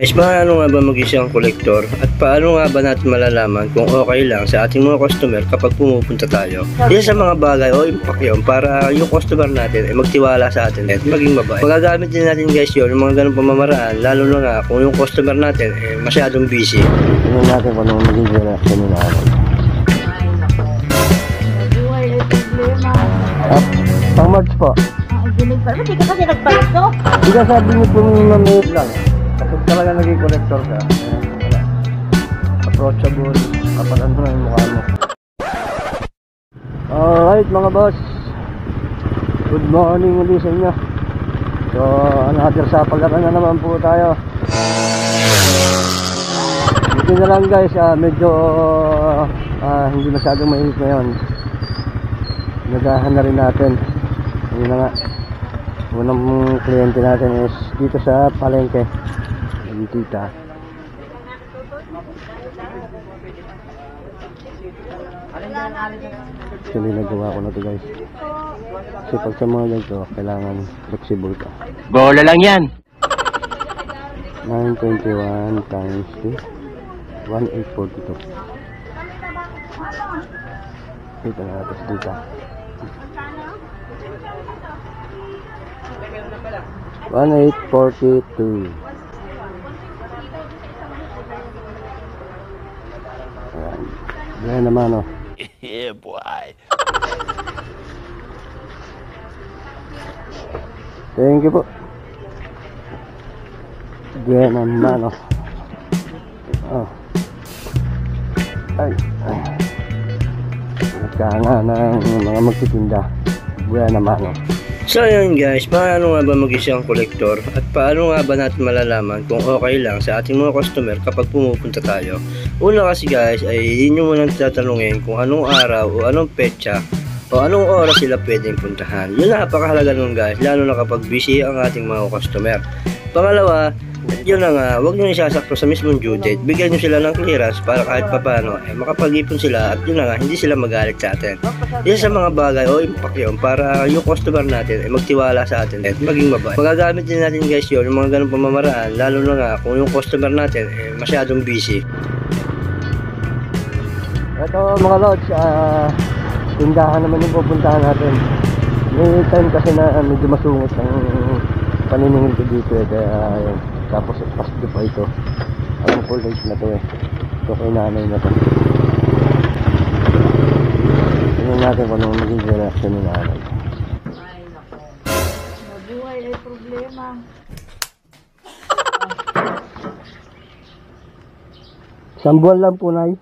Guys, paano nga ba mag-isang kolektor at paano nga ba natin malalaman kung okay lang sa ating mga customer kapag pumupunta tayo? Isa sa mga bagay o impact yun para yung customer natin ay magtiwala sa atin at maging mabait. Magagamit din natin guys yun, yung mga ganong pamamaraan, lalo na nga kung yung customer natin ay masyadong busy. Tingnan natin kung anong magiging reaction nila ako. Buhay ay problema. Pang March po. Dinig pa. Hindi ka kasi nagpalit to? Hindi ka sabi niyo po ng minute lang. Kapag talaga naging collector ka, wala. Approachable, kapag ano na yung mukha mo. Alright mga boss. Good morning ulit sa inyo. So, another sa paglaran na naman po tayo. Buti na lang guys, medyo hindi masyadong mainit ngayon. Nagahan na rin natin. Yun na nga. Unang kliyente natin is dito sa palengke. Yung tita. Actually nagawa ko na to guys. Kasi pag sa mga ganito, kailangan flexible ka. Bola lang yan! 921 times 2 1842. Dito na natin sa tita. 1842. Ayan naman oh. Yeah boy! Thank you po. Ayan naman oh. Oh. Ay. Nagkanga ng mga magtitinda. Ayan naman oh. So yun guys, paano nga ba mag-isang kolektor at paano nga ba natin malalaman kung okay lang sa ating mga customer kapag pumupunta tayo? Una kasi guys ay hindi nyo munang tatanungin kung anong araw o anong petsa o anong oras sila pwedeng puntahan. Yun napakahalaga nun guys, lalo na kapag busy ang ating mga customer. Pangalawa, yun na nga, huwag nyo isasakto sa mismong due date. Bigyan nyo sila ng clearance para kahit papano makapag-ipon sila at yun na nga, hindi sila magalit sa atin. Isa sa mga bagay o impact yun para yung customer natin ay magtiwala sa atin at maging mabait. Magagamit din natin guys yun, yung mga ganong pamamaraan, lalo na nga kung yung customer natin ay masyadong busy. Ito mga lods, tindahan naman yung pupuntahan natin. May time kasi na medyo masungit ang paniningil ko dito kaya yun. Tapos pasto pa ito. Alam ko late na to eh. Ito kay nanay na to. Tingnan natin kung anong magiging reaction ni nanay. Ay, nako. Buhay ay problema. Isang buwan lang po, Nay.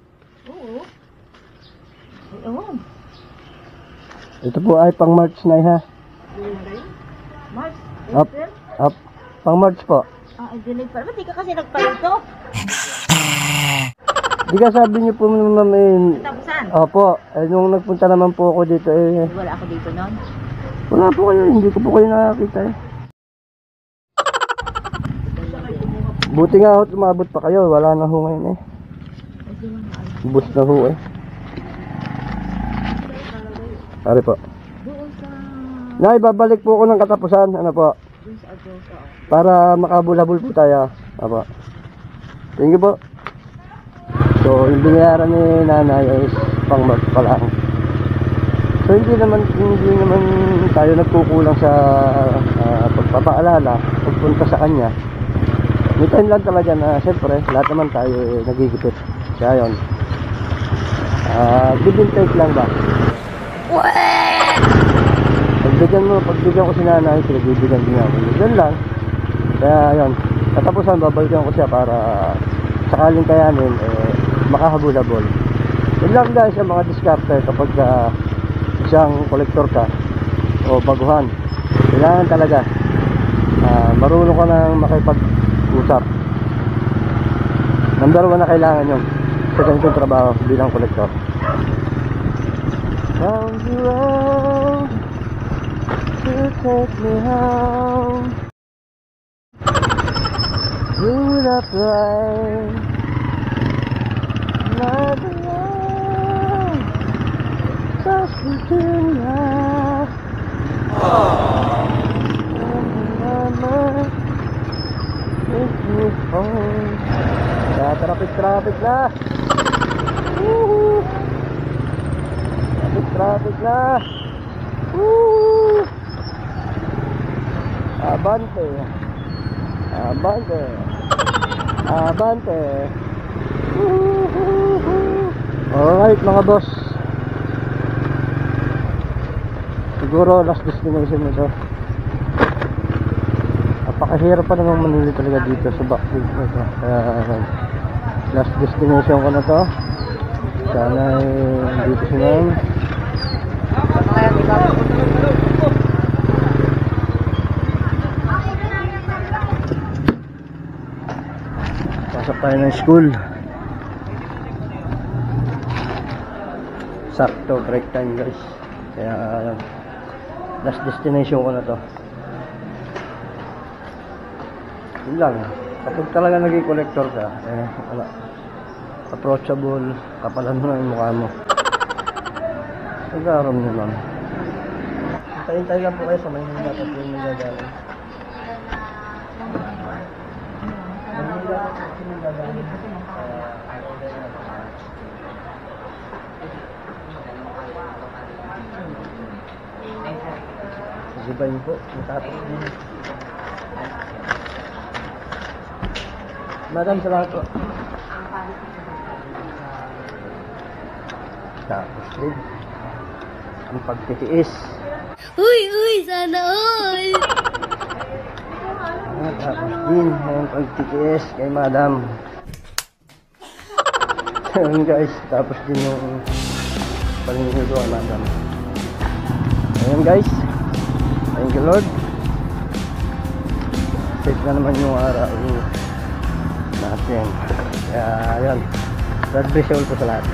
Oo. Ay, ewan. Ito po ay pang March, Nay, ha? March, Up. April? Up. Pang March po. Dinig pa. Hindi ka kasi nagpalit to? Di ka sabi niyo po naman Tapusan? opo, nung nagpunta naman po ako dito Wala ako dito noon. wala po kayo, hindi ko po kayo nakakita eh. Buti nga ho, umabot pa kayo, wala na ho ngayon eh. Bus na ho eh. Pare po. Doon sa... Nay, babalik po ako ng katapusan, ano po? Doon sa Agosa. Para makabulabul po tayo. Apo. Thank you po. So, yung binayaran ni nanay is pang March pa lang. So, hindi naman tayo nagkukulang sa pagpapaalala, pagpunta sa kanya. May time lang talaga na, siyempre, lahat naman tayo nagigipit. Kaya yun. Give and take lang ba? Pagbigyan ko si nanay, pinagbibigyan din ako. Yun lang. Kaya yun, katapusan babalikan ko siya para sakaling kayanin makahabol-habol. Yun lang guys ang mga diskarte kapag isang kolektor ka o baguhan. Kailangan talaga marunong ka nang makipag-usap. Number 1 na kailangan yun sa ganitong trabaho bilang kolektor. Down the road to take me home. Through the rain, not alone, just between us. Thank you. Oh. Traffic na. Woohoo. Traffic na. Woo! Abante. Alright mga boss. Siguro last destination nito. Napakahirap pa naman manili talaga dito sa backfield nito. Kaya last destination ko na to. Sana dito sila. Pasok tayo ng school. Sakto break time guys. Kaya last destination ko na to. Yun lang. Kapag talaga naging collector ka, wala. Approachable, kapalan mo na yung mukha mo. Nag-aaram nyo lang. Hintay lang po kayo sa Maynila at yung nagagaling. Sibayin po, matapos din. Madam, salamat po. Tapos din ang pagtitiis. Uy, sana all! Tapos din ang pagtitiis kay madam. Ayun guys, tapos din yung paninigo kay madam. Ayun guys, thank you Lord. Safe na naman yung araw natin. Kaya ayun, God bless you all po sa lahat.